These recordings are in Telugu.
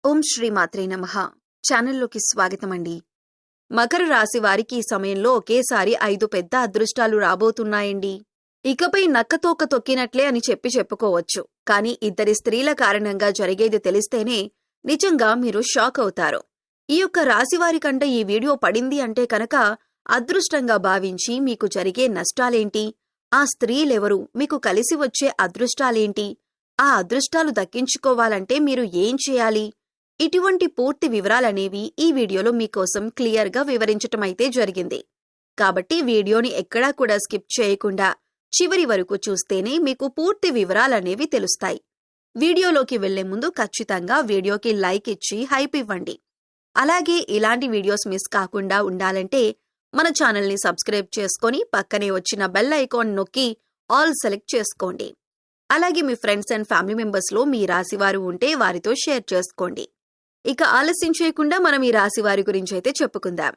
ఓం శ్రీ మాత్రే నమః. ఛానల్లోకి స్వాగతమండి. మకర రాశి వారికి ఈ సమయంలో ఒకేసారి 5 పెద్ద అదృష్టాలు రాబోతున్నాయండి. ఇకపై నక్కతోక తొక్కినట్లే అని చెప్పుకోవచ్చు. కానీ ఇద్దరి స్త్రీల కారణంగా జరిగేది తెలిస్తేనే నిజంగా మీరు షాక్ అవుతారు. ఈ యొక్క రాశివారికంట ఈ వీడియో పడింది అంటే కనుక అదృష్టంగా భావించి మీకు జరిగే నష్టాలేంటి, ఆ స్త్రీలెవరు, మీకు కలిసి వచ్చే అదృష్టాలేంటి, ఆ అదృష్టాలు దక్కించుకోవాలంటే మీరు ఏం చేయాలి, ఇటువంటి పూర్తి వివరాలనేవి ఈ వీడియోలో మీకోసం క్లియర్గా వివరించటమైతే జరిగింది. కాబట్టి వీడియోని ఎక్కడా కూడా స్కిప్ చేయకుండా చివరి వరకు చూస్తేనే మీకు పూర్తి వివరాలనేవి తెలుస్తాయి. వీడియోలోకి వెళ్లే ముందు ఖచ్చితంగా వీడియోకి లైక్ ఇచ్చి హైప్ ఇవ్వండి. అలాగే ఇలాంటి వీడియోస్ మిస్ కాకుండా ఉండాలంటే మన ఛానల్ని సబ్స్క్రైబ్ చేసుకొని పక్కనే వచ్చిన బెల్ ఐకాన్ నొక్కి ఆల్ సెలెక్ట్ చేసుకోండి. అలాగే మీ ఫ్రెండ్స్ అండ్ ఫ్యామిలీ మెంబర్స్లో మీ రాశివారు ఉంటే వారితో షేర్ చేసుకోండి. ఇక ఆలస్యం చేయకుండా మనం ఈ రాశివారి గురించి అయితే చెప్పుకుందాం.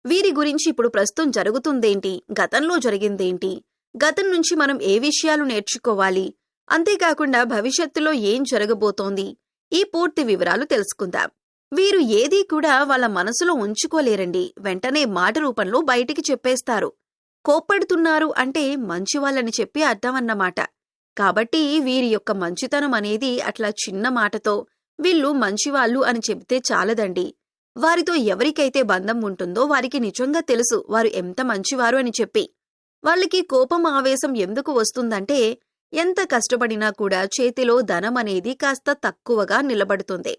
వీరి గురించి ఇప్పుడు ప్రస్తుతం జరుగుతుందేంటి, గతంలో జరిగిందేంటి, గతం నుంచి మనం ఏ విషయాలు నేర్చుకోవాలి, అంతేకాకుండా భవిష్యత్తులో ఏం జరగబోతోంది, ఈ పూర్తి వివరాలు తెలుసుకుందాం. వీరు ఏదీ కూడా వాళ్ళ మనసులో ఉంచుకోలేరండి. వెంటనే మాట రూపంలో బయటికి చెప్పేస్తారు. కోప్పడుతున్నారు అంటే మంచివాళ్ళని చెప్పి అర్థం అన్నమాట. కాబట్టి వీరి యొక్క మంచితనం అనేది అట్లా చిన్న మాటతో వీళ్ళు మంచివాళ్ళు అని చెబితే చాలదండి. వారితో ఎవరికైతే బంధం ఉంటుందో వారికి నిజంగా తెలుసు వారు ఎంత మంచివారు అని చెప్పి. వాళ్ళకి కోపం ఆవేశం ఎందుకు వస్తుందంటే ఎంత కష్టపడినా కూడా చేతిలో ధనం అనేది కాస్త తక్కువగా నిలబడుతుంది.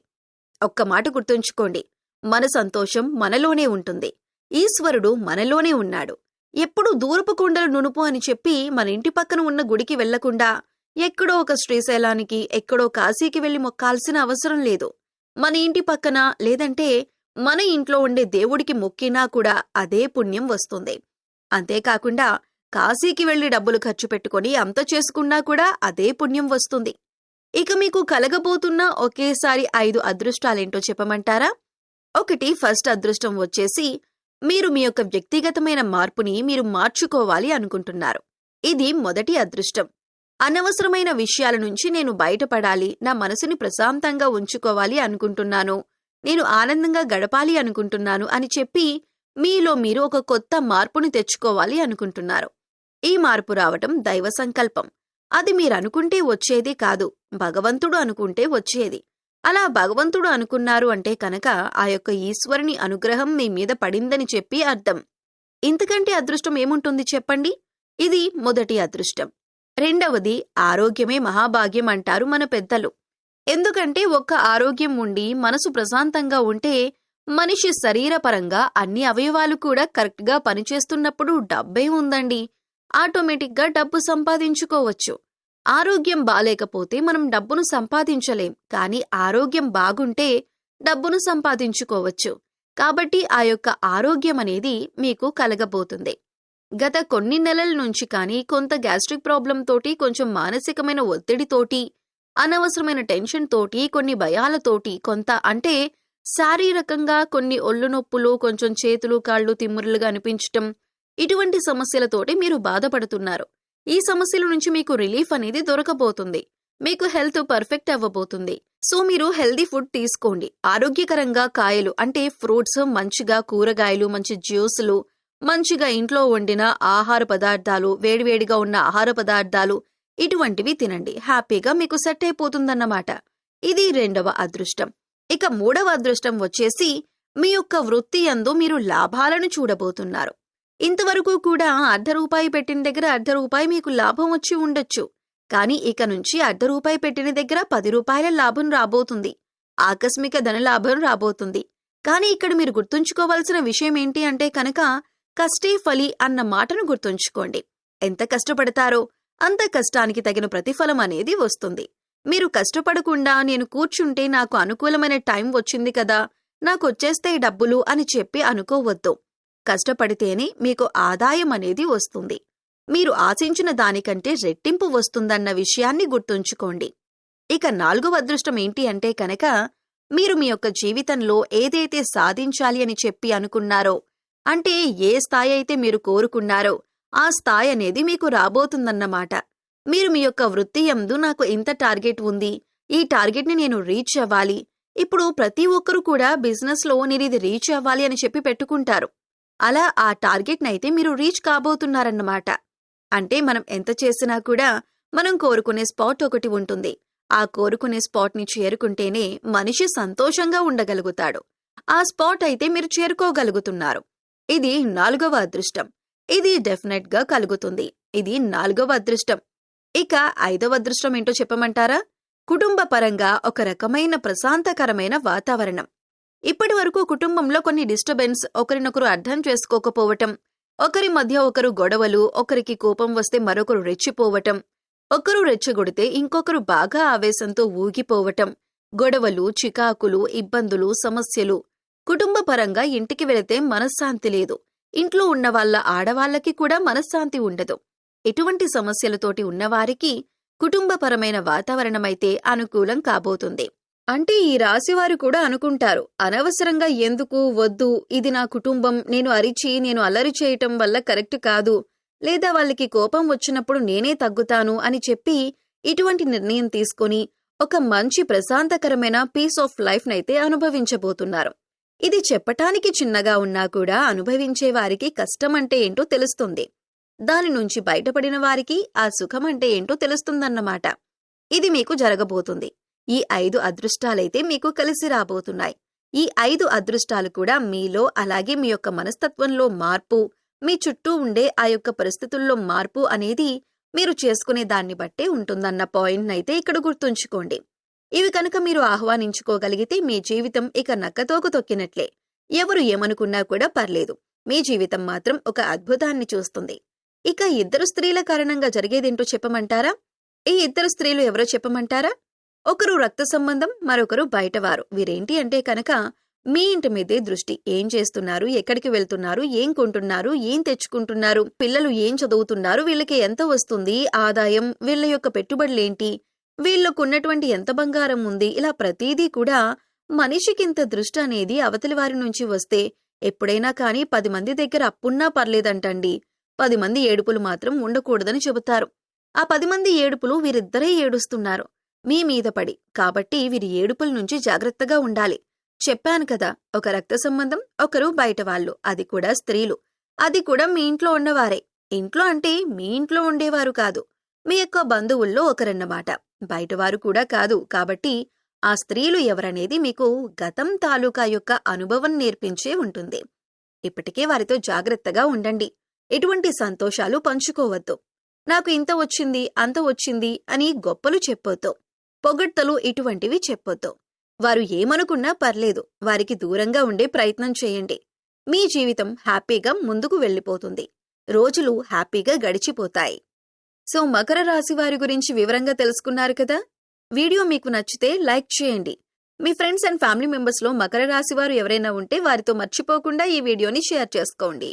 ఒక్క మాట గుర్తుంచుకోండి, మన సంతోషం మనలోనే ఉంటుంది. ఈశ్వరుడు మనలోనే ఉన్నాడు. ఎప్పుడూ దూరపు కొండలు నునుపు అని చెప్పి మన ఇంటి పక్కన ఉన్న గుడికి వెళ్లకుండా ఎక్కడో ఒక శ్రీశైలానికి, ఎక్కడో కాశీకి వెళ్లి మొక్కాల్సిన అవసరం లేదు. మన ఇంటి పక్కన లేదంటే మన ఇంట్లో ఉండే దేవుడికి మొక్కినా కూడా అదే పుణ్యం వస్తుంది. అంతేకాకుండా కాశీకి వెళ్లి డబ్బులు ఖర్చు పెట్టుకొని అంత చేసుకున్నా కూడా అదే పుణ్యం వస్తుంది. ఇక మీకు కలగబోతున్న ఒకేసారి 5 అదృష్టాలేంటో చెప్పమంటారా? ఒకటి, ఫస్ట్ అదృష్టం వచ్చేసి మీరు మీ యొక్క వ్యక్తిగతమైన మార్పుని మీరు మార్చుకోవాలి అనుకుంటున్నారు. ఇది మొదటి అదృష్టం. అనవసరమైన విషయాల నుంచి నేను బయటపడాలి, నా మనసుని ప్రశాంతంగా ఉంచుకోవాలి అనుకుంటున్నాను, నేను ఆనందంగా గడపాలి అనుకుంటున్నాను అని చెప్పి మీలో మీరు ఒక కొత్త మార్పుని తెచ్చుకోవాలి అనుకుంటున్నారు. ఈ మార్పు రావటం దైవ సంకల్పం. అది మీరనుకుంటే వచ్చేది కాదు, భగవంతుడు అనుకుంటే వచ్చేది. అలా భగవంతుడు అనుకున్నారు అంటే కనుక ఆ యొక్క ఈశ్వరుని అనుగ్రహం మీ మీద పడిందని చెప్పి అర్థం. ఇంతకంటే అదృష్టం ఏముంటుంది చెప్పండి? ఇది మొదటి అదృష్టం. రెండవది, ఆరోగ్యమే మహాభాగ్యం అంటారు మన పెద్దలు. ఎందుకంటే ఒక్క ఆరోగ్యం ఉండి మనసు ప్రశాంతంగా ఉంటే మనిషి శరీరపరంగా అన్ని అవయవాలు కూడా కరెక్ట్గా పనిచేస్తున్నప్పుడు డబ్బే ఉందండి, ఆటోమేటిక్గా డబ్బు సంపాదించుకోవచ్చు. ఆరోగ్యం బాలేకపోతే మనం డబ్బును సంపాదించలేం, కానీ ఆరోగ్యం బాగుంటే డబ్బును సంపాదించుకోవచ్చు. కాబట్టి ఆ యొక్క ఆరోగ్యం అనేది మీకు కలగబోతుంది. గత కొన్ని నెలల నుంచి కానీ కొంత గ్యాస్ట్రిక్ ప్రాబ్లం తోటి, కొంచెం మానసికమైన ఒత్తిడితోటి, అనవసరమైన టెన్షన్ తోటి, కొన్ని భయాలతోటి, కొంత అంటే శారీరకంగా కొన్ని ఒళ్ళు నొప్పులు, కొంచెం చేతులు కాళ్ళు తిమ్మురులుగా అనిపించటం, ఇటువంటి సమస్యలతోటి మీరు బాధపడుతున్నారు. ఈ సమస్యల నుంచి మీకు రిలీఫ్ అనేది దొరకబోతుంది. మీకు హెల్త్ పర్ఫెక్ట్ అవ్వబోతుంది. సో మీరు హెల్దీ ఫుడ్ తీసుకోండి. ఆరోగ్యకరంగా కాయలు అంటే ఫ్రూట్స్, మంచిగా కూరగాయలు, మంచి జ్యూసులు, మంచిగా ఇంట్లో వండిన ఆహార పదార్థాలు, వేడివేడిగా ఉన్న ఆహార పదార్థాలు, ఇటువంటివి తినండి. హ్యాపీగా మీకు సెట్ అయిపోతుందన్నమాట. ఇది రెండవ అదృష్టం. ఇక మూడవ అదృష్టం వచ్చేసి మీ యొక్క వృత్తి యందు మీరు లాభాలను చూడబోతున్నారు. ఇంతవరకు కూడా ₹1 పెట్టిన దగ్గర ₹1 మీకు లాభం వచ్చి ఉండొచ్చు. కానీ ఇక నుంచి ₹1 పెట్టిన దగ్గర ₹10 లాభం రాబోతుంది. ఆకస్మిక ధనలాభం రాబోతుంది. కానీ ఇక్కడ మీరు గుర్తుంచుకోవాల్సిన విషయం ఏంటి అంటే కనుక కష్టే ఫలి అన్న మాటను గుర్తుంచుకోండి. ఎంత కష్టపడతారో అంత కష్టానికి తగిన ప్రతిఫలం అనేది వస్తుంది. మీరు కష్టపడకుండా నేను కూర్చుంటే నాకు అనుకూలమైన టైం వచ్చింది కదా, నాకొచ్చేస్తాయి డబ్బులు అని చెప్పి అనుకోవద్దు. కష్టపడితేనే మీకు ఆదాయం అనేది వస్తుంది. మీరు ఆశించిన దానికంటే రెట్టింపు వస్తుందన్న విషయాన్ని గుర్తుంచుకోండి. ఇక నాలుగవ అదృష్టం ఏంటి అంటే కనుక మీరు మీ యొక్క జీవితంలో ఏదైతే సాధించాలి అని చెప్పి అనుకున్నారో, అంటే ఏ స్థాయి అయితే మీరు కోరుకున్నారో ఆ స్థాయి అనేది మీకు రాబోతుందన్నమాట. మీరు మీ యొక్క వృత్తి యందు నాకు ఇంత టార్గెట్ ఉంది, ఈ టార్గెట్ని నేను రీచ్ అవ్వాలి, ఇప్పుడు ప్రతి ఒక్కరు కూడా బిజినెస్లో నేను ఇది రీచ్ అవ్వాలి అని చెప్పి పెట్టుకుంటారు. అలా ఆ టార్గెట్నైతే మీరు రీచ్ కాబోతున్నారన్నమాట. అంటే మనం ఎంత చేసినా కూడా మనం కోరుకునే స్పాట్ ఒకటి ఉంటుంది. ఆ కోరుకునే స్పాట్ని చేరుకుంటేనే మనిషి సంతోషంగా ఉండగలుగుతాడు. ఆ స్పాట్ అయితే మీరు చేరుకోగలుగుతున్నారు. ఇది 4వ అదృష్టం. ఇది డెఫినెట్గా కలుగుతుంది. ఇది 4వ అదృష్టం. ఇక 5వ అదృష్టం ఏంటో చెప్పమంటారా? కుటుంబ పరంగా ఒక రకమైన ప్రశాంతకరమైన వాతావరణం. ఇప్పటి వరకు కుటుంబంలో కొన్ని డిస్టర్బెన్స్, ఒకరినొకరు అర్థం చేసుకోకపోవటం, ఒకరి మధ్య ఒకరు గొడవలు, ఒకరికి కోపం వస్తే మరొకరు రెచ్చిపోవటం, ఒకరు రెచ్చగొడితే ఇంకొకరు బాగా ఆవేశంతో ఊగిపోవటం, గొడవలు, చికాకులు, ఇబ్బందులు, సమస్యలు. కుటుంబ పరంగా ఇంటికి వెళితే మనశ్శాంతి లేదు. ఇంట్లో ఉన్న వాళ్ళ ఆడవాళ్లకి కూడా మనశ్శాంతి ఉండదు. ఇటువంటి సమస్యలతోటి ఉన్నవారికి కుటుంబపరమైన వాతావరణమైతే అనుకూలం కాబోతుంది. అంటే ఈ రాశివారు కూడా అనుకుంటారు, అనవసరంగా ఎందుకు వద్దు, ఇది నా కుటుంబం, నేను అల్లరి చేయటం వల్ల కరెక్ట్ కాదు, లేదా వాళ్ళకి కోపం వచ్చినప్పుడు నేనే తగ్గుతాను అని చెప్పి ఇటువంటి నిర్ణయం తీసుకొని ఒక మంచి ప్రశాంతకరమైన పీస్ ఆఫ్ లైఫ్ నైతే అనుభవించబోతున్నారు. ఇది చెప్పటానికి చిన్నగా ఉన్నా కూడా అనుభవించే వారికి కష్టమంటే ఏంటో తెలుస్తుంది. దాని నుంచి బయటపడిన వారికి ఆ సుఖమంటే ఏంటో తెలుస్తుందన్నమాట. ఇది మీకు జరగబోతుంది. ఈ 5 అదృష్టాలైతే మీకు కలిసి రాబోతున్నాయి. ఈ 5 అదృష్టాలు కూడా మీలో, అలాగే మీ యొక్క మనస్తత్వంలో మార్పు, మీ చుట్టూ ఉండే ఆ యొక్క పరిస్థితుల్లో మార్పు అనేది మీరు చేసుకునే దాన్ని బట్టే ఉంటుందన్న పాయింట్నైతే ఇక్కడ గుర్తుంచుకోండి. ఇవి కనుక మీరు ఆహ్వానించుకోగలిగితే మీ జీవితం ఇక నక్కతోక తొక్కినట్లే. ఎవరు ఏమనుకున్నా కూడా పర్లేదు, మీ జీవితం మాత్రం ఒక అద్భుతాన్ని చూస్తుంది. ఇక 2 స్త్రీల కారణంగా జరిగేదేంటో చెప్పమంటారా? ఈ 2 స్త్రీలు ఎవరో చెప్పమంటారా? ఒకరు రక్త సంబంధం, మరొకరు బయటవారు. వీరేంటి అంటే కనుక మీ ఇంటి మీదే దృష్టి. ఏం చేస్తున్నారు, ఎక్కడికి వెళ్తున్నారు, ఏం కొంటున్నారు, ఏం తెచ్చుకుంటున్నారు, పిల్లలు ఏం చదువుతున్నారు, వీళ్ళకి ఎంత వస్తుంది ఆదాయం, వీళ్ళ యొక్క పెట్టుబడులేంటి, వీళ్ళకున్నటువంటి ఎంత బంగారం ఉంది, ఇలా ప్రతీదీ కూడా మనిషికింత దృష్టి అనేది అవతలి వారి నుంచి వస్తే ఎప్పుడైనా కానీ 10 మంది దగ్గర అప్పున్నా పర్లేదంటండి, 10 మంది ఏడుపులు మాత్రం ఉండకూడదని చెబుతారు. ఆ 10 మంది ఏడుపులు వీరిద్దరే ఏడుస్తున్నారు మీ మీద పడి. కాబట్టి వీరి ఏడుపుల నుంచి జాగ్రత్తగా ఉండాలి. చెప్పాను కదా, ఒక రక్త సంబంధం, ఒకరు బయటవాళ్లు, అది కూడా స్త్రీలు, అది కూడా మీ ఇంట్లో ఉన్నవారే. ఇంట్లో అంటే మీ ఇంట్లో ఉండేవారు కాదు, మీ యొక్క బంధువుల్లో ఒకరన్నమాట. బయటవారు కూడా కాదు. కాబట్టి ఆ స్త్రీలు ఎవరనేది మీకు గతం తాలూకా యొక్క అనుభవం నేర్పించే ఉంటుంది. ఇప్పటికే వారితో జాగ్రత్తగా ఉండండి. ఎటువంటి సంతోషాలు పంచుకోవద్దు. నాకు ఇంత వచ్చింది, అంత వచ్చింది అని గొప్పలు చెప్పొద్దు. పొగడ్తలు ఇటువంటివి చెప్పొద్దు. వారు ఏమనుకున్నా పర్లేదు, వారికి దూరంగా ఉండే ప్రయత్నం చేయండి. మీ జీవితం హ్యాపీగా ముందుకు వెళ్ళిపోతుంది. రోజులు హ్యాపీగా గడిచిపోతాయి. సో మకర రాశి వారి గురించి వివరంగా తెలుసుకున్నారు కదా. వీడియో మీకు నచ్చితే లైక్ చేయండి. మీ ఫ్రెండ్స్ అండ్ ఫ్యామిలీ మెంబర్స్లో మకర రాశి వారు ఎవరైనా ఉంటే వారితో మర్చిపోకుండా ఈ వీడియోని షేర్ చేసుకోండి.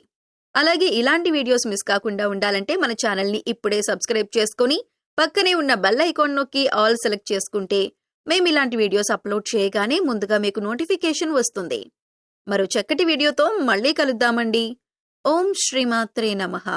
అలాగే ఇలాంటి వీడియోస్ మిస్ కాకుండా ఉండాలంటే మన ఛానల్ని ఇప్పుడే సబ్స్క్రైబ్ చేసుకొని పక్కనే ఉన్న బెల్ ఐకాన్ నొక్కి ఆల్ సెలెక్ట్ చేసుకుంటే మేము ఇలాంటి వీడియోస్ అప్లోడ్ చేయగానే ముందుగా మీకు నోటిఫికేషన్ వస్తుంది. మరో చక్కటి వీడియోతో మళ్ళీ కలుద్దామండి. ఓం శ్రీమాత్రే నమః.